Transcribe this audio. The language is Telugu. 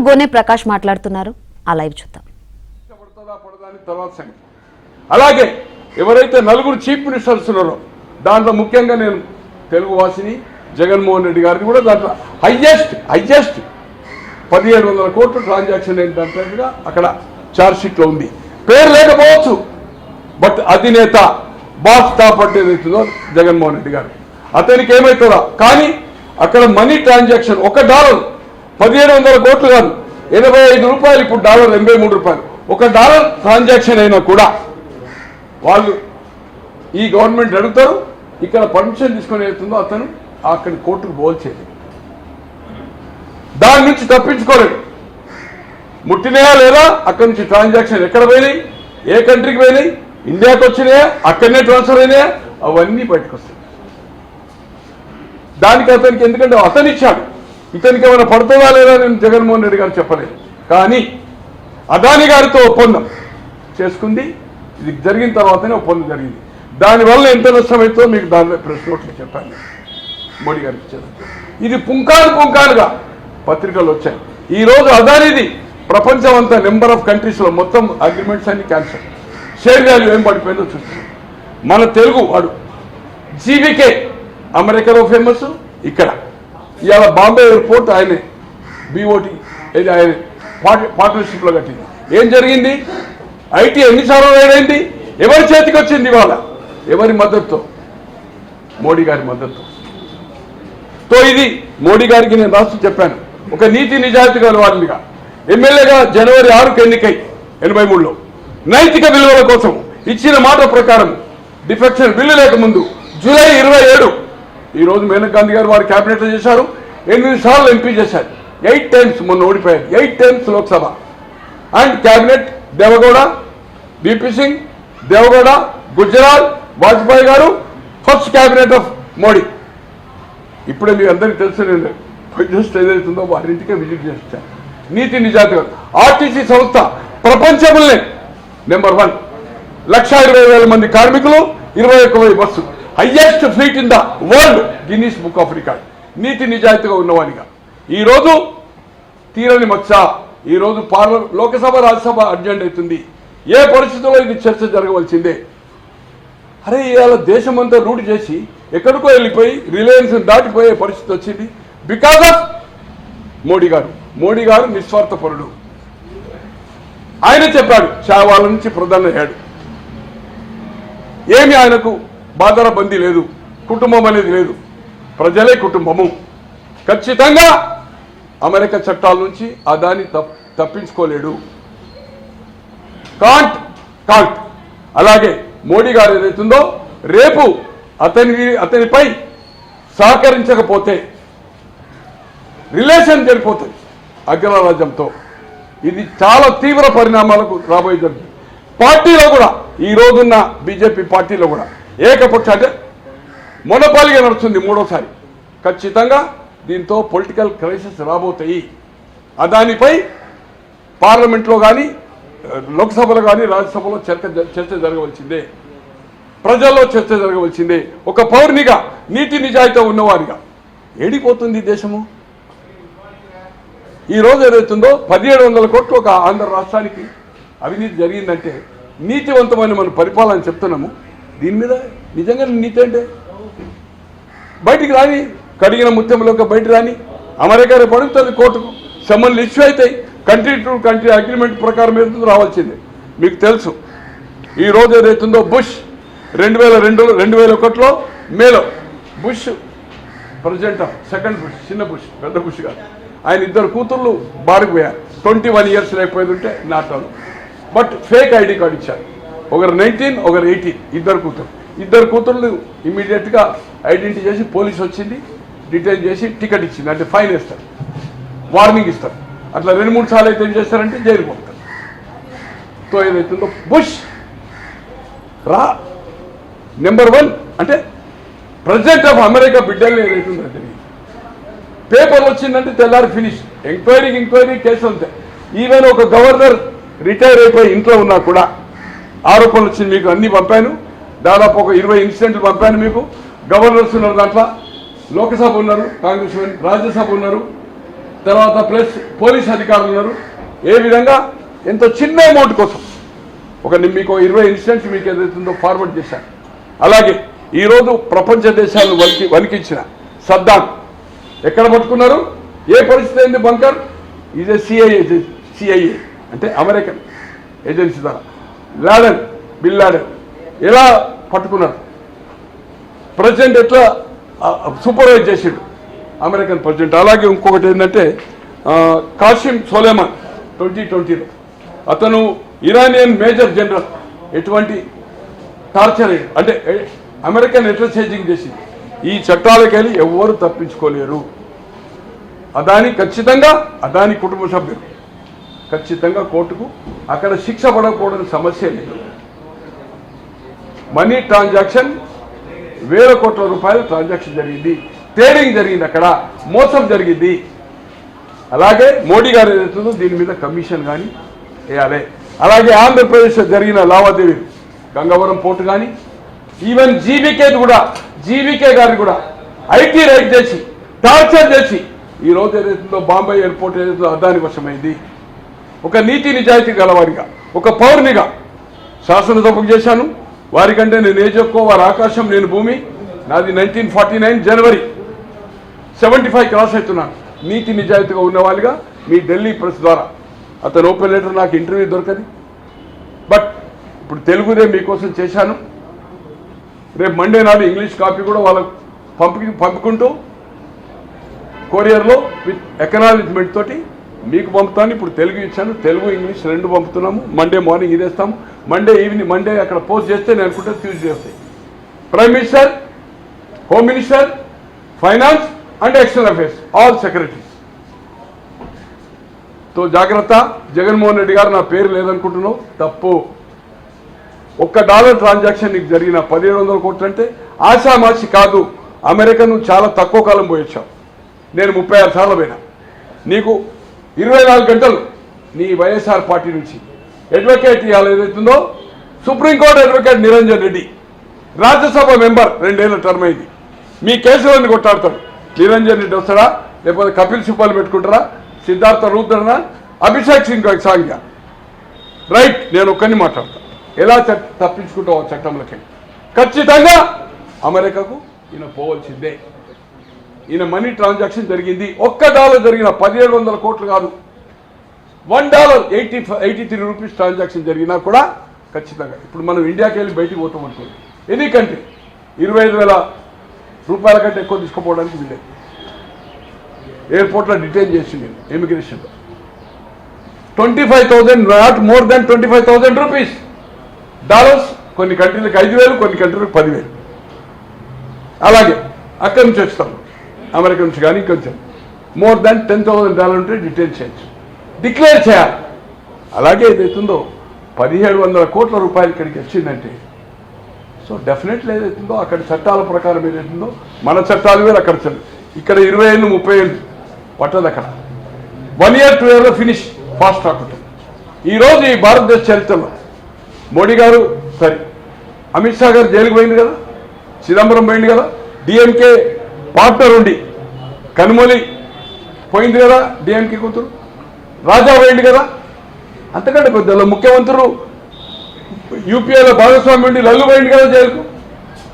గోనె ప్రకాష్ మాట్లాడుతున్నారు. ఆ లైవ్ చూద్దాం. అలాగే ఎవరైతే నలుగురు చీఫ్ మినిస్టర్స్ ఉన్నారో దాంట్లో ముఖ్యంగా నేను తెలుగు వాసిని జగన్మోహన్ రెడ్డి గారిని కూడా దాంట్లో హైయెస్ట్ 1700 కోట్ల ట్రాన్సాక్షన్ ఏంటంటే అక్కడ ఛార్జ్ షీట్లో ఉంది. పేరు లేకపోవచ్చు, బట్ అధినేత బాస్ టాప్ అంటే ఏదైతుందో జగన్మోహన్ రెడ్డి గారు, అతనికి ఏమవుతుందా. కానీ అక్కడ మనీ ట్రాన్సాక్షన్ $1 1700 కోట్లు కాదు, 85 రూపాయలు. ఇప్పుడు డాలర్ 83 రూపాయలు. $1 ట్రాన్సాక్షన్ అయినా కూడా వాళ్ళు ఈ గవర్నమెంట్ అడుగుతారు. ఇక్కడ పర్మిషన్ తీసుకొని వెళ్తుందో అతను అక్కడి కోర్టుకు పోల్చేది, దాని నుంచి తప్పించుకోలేడు. ముట్టినాయా లేదా, అక్కడి నుంచి ట్రాన్సాక్షన్ ఎక్కడ పోయినాయి, ఏ కంట్రీకి పోయినాయి, ఇండియాకి వచ్చినాయా, అక్కడనే ట్రాన్స్ఫర్ అయినాయా, అవన్నీ బయటకు వస్తాయి. దానికి అతనికి ఎందుకంటే అతను ఇచ్చాడు, ఇతనికి ఏమైనా పడుతుందా లేదా నేను జగన్మోహన్ రెడ్డి గారు చెప్పలేదు. కానీ అదాని గారితో ఒప్పందం చేసుకుంది, ఇది జరిగిన తర్వాతనే ఒప్పందం జరిగింది. దానివల్ల ఎంత నష్టమైందో మీకు దాని ప్రెస్ నోట్లో చెప్పాను, మోడీ గారికి ఇచ్చారు. ఇది పుంకానుగా పత్రికలు వచ్చాయి. ఈరోజు అదానిది ప్రపంచం అంతా నెంబర్ ఆఫ్ కంట్రీస్లో మొత్తం అగ్రిమెంట్స్ అన్ని క్యాన్సల్. షేర్ వాల్యూ ఏం పడిపోయిందో చూస్తున్నాం. మన తెలుగు వాడు జీవికే అమెరికాలో ఫేమస్, ఇక్కడ ఇవాళ బాంబే ఎయిర్పోర్ట్ ఆయనే బీఓటీ ఇది ఆయన పార్ట్నర్షిప్లో కట్టింది. ఏం జరిగింది, ఐటీ ఎన్నిసార్లు వేడైంది, ఎవరి చేతికి వచ్చింది ఇవాళ, ఎవరి మద్దతుతో, మోడీ గారి మద్దతుతో. ఇది మోడీ గారికి నేను రాస్తూ చెప్పాను, ఒక నీతి నిజాయితీ గల వాళ్ళనిగా ఎమ్మెల్యేగా జనవరి 6కు ఎన్నికై 83లో నైతిక విలువల కోసం ఇచ్చిన మాట ప్రకారం డిఫెక్షన్ బిల్లు లేకముందు జూలై 27 ఈరోజు మేనకా గాంధీ గారు వారి క్యాబినెట్లో చేశారు. 8 సార్లు ఎంపీ చేశారు, 8 టైమ్స్ మొన్న ఓడిపోయారు, 8 times Lok Sabha and cabinet Deve Gowda, BP Singh, Deve Gowda, Gujral, Vajpayee గారు ఫస్ట్ క్యాబినెట్ ఆఫ్ మోడీ. ఇప్పుడే మీ అందరికీ తెలుసు, నేను జస్ట్ ఏదైతుందో వారింటికే విజిట్ చేస్తాను. నీతి నిజాయితీ ఆర్టీసీ సంస్థ ప్రపంచంలోనే నెంబర్ 1, 1,20,000 మంది కార్మికులు, 21,000 bus, highest fleet in the world, Guinness book of record. నీతి నిజాయితీగా ఉన్నవాడిగా ఈరోజు తీరని మచ్చ. ఈరోజు లోకసభ రాజ్యసభ అర్జెంట్ అవుతుంది. ఏ పరిస్థితుల్లో ఇది చర్చ జరగవలసిందే. అరే ఇవాళ దేశమంతా రూట్ చేసి ఎక్కడికో వెళ్ళిపోయి రిలయన్స్ దాటిపోయే పరిస్థితి వచ్చింది బికాజ్ ఆఫ్ మోడీ గారు. మోడీ గారు నిస్వార్థపరుడు. ఆయన చెప్పాడు, చావాల నుంచి ప్రధాని అయ్యాడు, ఏమి ఆయనకు బాధర బందీ లేదు, కుటుంబం అనేది లేదు, ప్రజలే కుటుంబము. ఖచ్చితంగా అమెరికా చట్టాల నుంచి అదాని తప్పించుకోలేడు. కాంట్. అలాగే మోడీ గారు ఏదైతుందో రేపు అతనిపై సహకరించకపోతే రిలేషన్ జరిగిపోతుంది అగ్రరాజ్యంతో. ఇది చాలా తీవ్ర పరిణామాలకు రాబోయే జరుగుతుంది. పార్టీలో కూడా ఈ రోజున్న బీజేపీ పార్టీలో కూడా ఏకపక్ష అంటే మొనపాలిగా నడుస్తుంది 3వసారి. ఖచ్చితంగా దీంతో పొలిటికల్ క్రైసిస్ రాబోతాయి. అదానిపై పార్లమెంట్లో కానీ లోక్సభలో కానీ రాజ్యసభలో చర్చ జరగవలసిందే, ప్రజల్లో చర్చ జరగవలసిందే. ఒక పౌరునిగా నీతి నిజాయితీ ఉన్నవారిగా ఏడిపోతుంది దేశము. ఈరోజు ఏదైతుందో 1700 కోట్లు ఒక ఆంధ్ర రాష్ట్రానికి అవినీతి జరిగిందంటే నీతివంతమైన మనం పరిపాలన చెప్తున్నాము. దీని మీద నిజంగా నీతి అంటే బయటికి రాని, కడిగిన ముత్యంలోకి బయట రాని. అమెరికా రేపు అడుగుతుంది కోర్టుకు, సమన్లు ఇష్యూ అవుతాయి. కంట్రీ టు కంట్రీ అగ్రిమెంట్ ప్రకారం ఏదైతుందో రావాల్సిందే. మీకు తెలుసు ఈరోజు ఏదైతుందో బుష్ 2001లో మేలో bush president of second bush, చిన్న బుష్, పెద్ద బుష్ కాదు, ఆయన 2 కూతుర్లు బారుకు పోయారు. 21 ఇయర్స్ లేకపోయేది ఉంటే నాటాలు. బట్ ఫేక్ ఐడి కార్డు ఇచ్చారు. ఒకరు 19, ఒకరు 18, 2 కూతుర్లు ఇమీడియట్గా ఐడెంటిటీ చేసి పోలీసు వచ్చింది, డిటైన్ చేసి టికెట్ ఇచ్చింది. అంటే ఫైన్ వేస్తారు, వార్నింగ్ ఇస్తారు. అట్లా 2-3 సార్లు అయితే ఏం చేస్తారంటే జైలు పోతారు. సో ఏదైతుందో బుష్ నెంబర్ 1 అంటే ప్రెసిడెంట్ ఆఫ్ అమెరికా బిడ్డలు ఏదైతుందో తెలియదు. పేపర్ వచ్చిందంటే తెల్లారి ఫినిష్. ఎంక్వైరీ కేసు అంతే. ఈవెన్ ఒక గవర్నర్ రిటైర్ అయిపోయి ఇంట్లో ఉన్నా కూడా ఆరోపణలు వచ్చింది. మీకు అన్ని పంపాను, దాదాపు ఒక 20 ఇన్సిడెంట్లు పంపాను మీకు. గవర్నర్స్ ఉన్నారు దాంట్లో, లోక్సభ ఉన్నారు కాంగ్రెస్, రాజ్యసభ ఉన్నారు, తర్వాత ప్లస్ పోలీస్ అధికారులు ఉన్నారు. ఏ విధంగా ఎంత చిన్న అమౌంట్ కోసం మీకు 20 ఇన్సిడెంట్స్ మీకు ఏదైతుందో ఫార్వర్డ్ చేశాను. అలాగే ఈరోజు ప్రపంచ దేశాలను వణికించిన సద్దాం ఎక్కడ పట్టుకున్నారు, ఏ పరిస్థితి అయింది? బంకర్ ఈజ్ సిఐఏ అంటే అమెరికన్ ఏజెన్సీ ద్వారా బిల్ లాడెన్ ఎలా పట్టుకున్నారు, ప్రెసిడెంట్ ఎట్లా సూపర్వైజ్ చేసాడు అమెరికన్ ప్రెసిడెంట్. అలాగే ఇంకొకటి ఏంటంటే కాసిం సోలేమాన్ 2020లో అతను ఇరానియన్ మేజర్ జనరల్ ఎటువంటి టార్చర్ అంటే అమెరికన్ ఎట్లా చేంజింగ్ చేసింది. ఈ చట్టాలకు వెళ్ళి ఎవ్వరు తప్పించుకోలేరు. అదాని కుటుంబ సభ్యులు ఖచ్చితంగా కోర్టుకు అక్కడ శిక్ష పడకపోవడం సమస్య లేదు. మనీ ట్రాన్సాక్షన్ వేల కోట్ల రూపాయల ట్రాన్సాక్షన్ జరిగింది, ట్రేడింగ్ జరిగింది, అక్కడ మోసం జరిగింది. అలాగే మోడీ గారు ఏదైతుందో దీని మీద కమిషన్ కానీ వేయాలి. అలాగే ఆంధ్రప్రదేశ్లో జరిగిన లావాదేవీలు గంగవరం పోర్టు కానీ ఈవెన్ జీవీకే గారిని కూడా ఐటీ రైడ్ చేసి టార్చర్ చేసి ఈ రోజు ఏదైతుందో బాంబే ఎయిర్పోర్ట్ ఏదైతుందో అదాని వశమైంది. ఒక నీతి నిజాయితీ గలవారిగా, ఒక పౌరునిగా శాసనసభకు చేశాను. వారికంటే నేను ఏజ్ ఎక్కువ, వారి ఆకాశం, నేను భూమి. నాది 1949 జనవరి 75 క్రాస్ అవుతున్నాను. నీతి నిజాయితీగా ఉన్న వాళ్ళుగా మీ ఢిల్లీ ప్రెస్ ద్వారా అతను ఓపెన్ లెటర్ నాకు ఇంటర్వ్యూ దొరకది. బట్ ఇప్పుడు తెలుగుదే మీకోసం చేశాను. రేపు మండే నాడు ఇంగ్లీష్ కాపీ కూడా వాళ్ళకు పంపుకుంటూ కొరియర్లో విత్ ఎకనాలజ్మెంట్ తోటి మీకు పంపుతాను. ఇప్పుడు తెలుగు ఇచ్చాను, తెలుగు ఇంగ్లీష్ రెండు పంపుతున్నాము. మండే మార్నింగ్ ఇదేస్తాము, మండే ఈవినింగ్, మండే అక్కడ పోస్ట్ చేస్తే నేను అనుకుంటే ట్యూస్డే వస్తాయి. Prime minister, home minister, finance and external affairs, all secretaries తో జాగ్రత్త. జగన్మోహన్ రెడ్డి గారు నా పేరు లేదనుకుంటున్నావు, తప్పు. $1 ట్రాన్సాక్షన్ నీకు జరిగిన 1700 కోట్లు అంటే ఆశామాషి కాదు. అమెరికా నువ్వు చాలా తక్కువ కాలం పోయొచ్చావు. నేను 36 సార్లు పోయినా. నీకు 24 గంటలు నీ వైఎస్ఆర్ పార్టీ నుంచి అడ్వకేట్ ఇవాళ ఏదైతుందో supreme court advocate Niranjan Reddy, Rajya Sabha member 2 ఏళ్ల టర్మ్ అయింది. మీ కేసులన్నీ కొట్టాడతాడు. నిరంజన్ రెడ్డి వస్తాడా, లేకపోతే కపిల్ సిబ్బంది పెట్టుకుంటారా, సిద్ధార్థ రూద్రనా, అభిషేక్ సింగ్ సాంగ్గా? రైట్, నేను ఒక్కరిని మాట్లాడతా. ఎలా తప్పించుకుంటావు చట్టంలోకి? ఖచ్చితంగా అమెరికాకు ఈయన పోవలసిందే. ఈయన మనీ ట్రాన్సాక్షన్ జరిగింది. $1 జరిగిన 1700 కోట్లు కాదు, $1 రూపీస్ ట్రాన్సాక్షన్ జరిగినా కూడా ఖచ్చితంగా. ఇప్పుడు మనం ఇండియాకి వెళ్ళి బయటికి పోతాం అనుకోండి, ఎనీ కంట్రీ 25,000 రూపాయల కంటే ఎక్కువ తీసుకుపోవడానికి వీలేదు. ఎయిర్పోర్ట్లో డిటైన్ చేసి నేను ఇమిగ్రేషన్లో 25,000, not more than 25,000 rupees dollars. కొన్ని కంట్రీలకు 5,000, కొన్ని కంట్రీలకు 10,000. అలాగే అక్కడి నుంచి వస్తాము, అమెరికా నుంచి కానీ కొంచెం మోర్ దాన్ $10,000 ఉంటే డిటైన్ చేయొచ్చు, డిక్లేర్ చేయాలి. అలాగే ఏదైతుందో 1,700 కోట్ల రూపాయలు ఇక్కడికి వచ్చిందంటే, సో డెఫినెట్లీ ఏదైతుందో అక్కడ చట్టాల ప్రకారం ఏదైతుందో మన చట్టాలు వేరు, అక్కడ ఇక్కడ 20 ఏళ్ళు 30 ఏళ్ళు పట్టదు. అక్కడ 1 year 2 yearలో ఫినిష్, ఫాస్ట్ ట్రాక్ ఉంటుంది. ఈరోజు ఈ భారతదేశ చరిత్రలో మోడీ గారు సరే, అమిత్ షా గారు జైలుకు పోయింది కదా, చిదంబరం పోయింది కదా, డిఎంకే పార్ట్నర్ ఉండి కనుమొలి పోయింది కదా, డిఎంకే కూతురు రాజా పోయింది కదా. అంతకంటే పెద్ద ముఖ్యమంత్రులు యూపీఏలో భాగస్వామి ఉండి లల్లు పోయింది కదా జైలుకు.